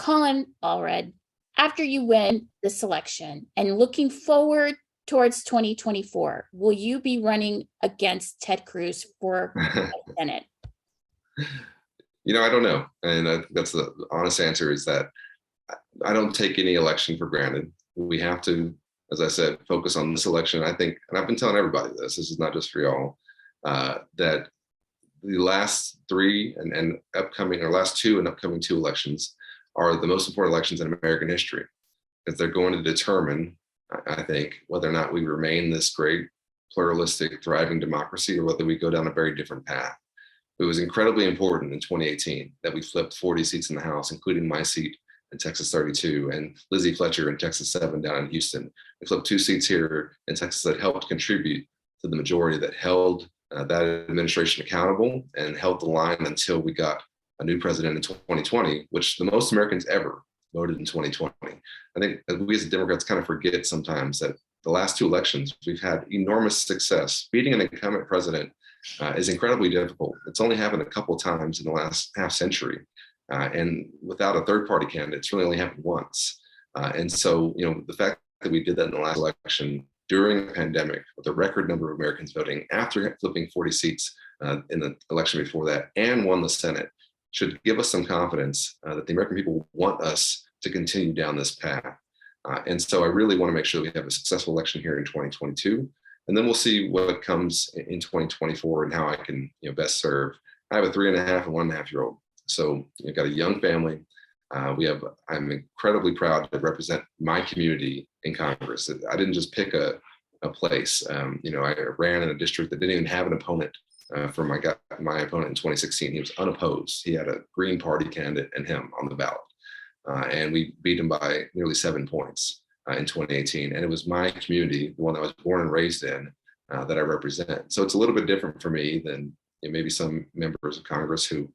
Collin Allred, after you win this election and looking forward towards 2024, will you be running against Ted Cruz for Senate? I don't know. And that's the honest answer, is that I don't take any election for granted. We have to, as I said, focus on this election. I think, and I've been telling everybody this is not just for y'all, that the last three and upcoming, or last two and upcoming two elections are the most important elections in American history, because they're going to determine, I think, whether or not we remain this great, pluralistic, thriving democracy, or whether we go down a very different path. It was incredibly important in 2018 that we flipped 40 seats in the House, including my seat in Texas 32 and Lizzie Fletcher in Texas 7 down in Houston. We flipped 2 seats here in Texas that helped contribute to the majority that held that administration accountable and held the line until we got a new president in 2020, which the most Americans ever voted in 2020. I think we as Democrats kind of forget sometimes that the last 2 elections, we've had enormous success. Beating an incumbent president is incredibly difficult. It's only happened a couple of times in the last half century. And without a third party candidate, it's really only happened once. And so, the fact that we did that in the last election during the pandemic, with a record number of Americans voting after flipping 40 seats in the election before that, and won the Senate, should give us some confidence that the American people want us to continue down this path. And so I really want to make sure we have a successful election here in 2022. And then we'll see what comes in 2024 and how I can best serve. I have a 3.5 and 1.5-year-old. So I've got a young family. I'm incredibly proud to represent my community in Congress. I didn't just pick a place. I ran in a district that didn't even have an opponent for my opponent in 2016. He was unopposed. He had a Green Party candidate and him on the ballot. And we beat him by nearly 7 points in 2018. And it was my community, the one that I was born and raised in, that I represent. So it's a little bit different for me than maybe some members of Congress who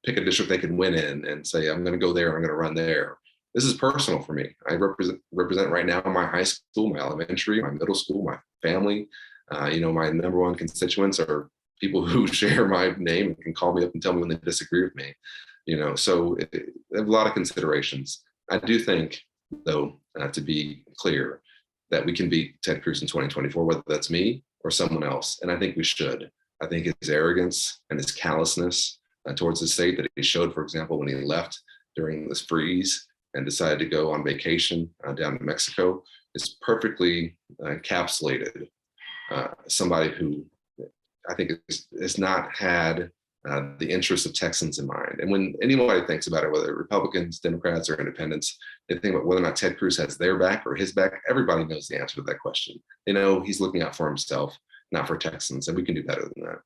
pick a district they can win in and say, I'm going to go there, I'm going to run there. This is personal for me. I represent right now my high school, my elementary, my middle school, my family. My number one constituents are people who share my name and can call me up and tell me when they disagree with me. So I have a lot of considerations. I do think, though, to be clear, that we can beat Ted Cruz in 2024, whether that's me or someone else. And I think we should. I think his arrogance and his callousness towards the state that he showed, for example, when he left during this freeze and decided to go on vacation down to Mexico, is perfectly encapsulated somebody who I think has not had the interests of Texans in mind. And when anybody thinks about it, whether Republicans, Democrats, or independents, they think about whether or not Ted Cruz has their back or his back. Everybody knows the answer to that question. They know he's looking out for himself, not for Texans, and we can do better than that.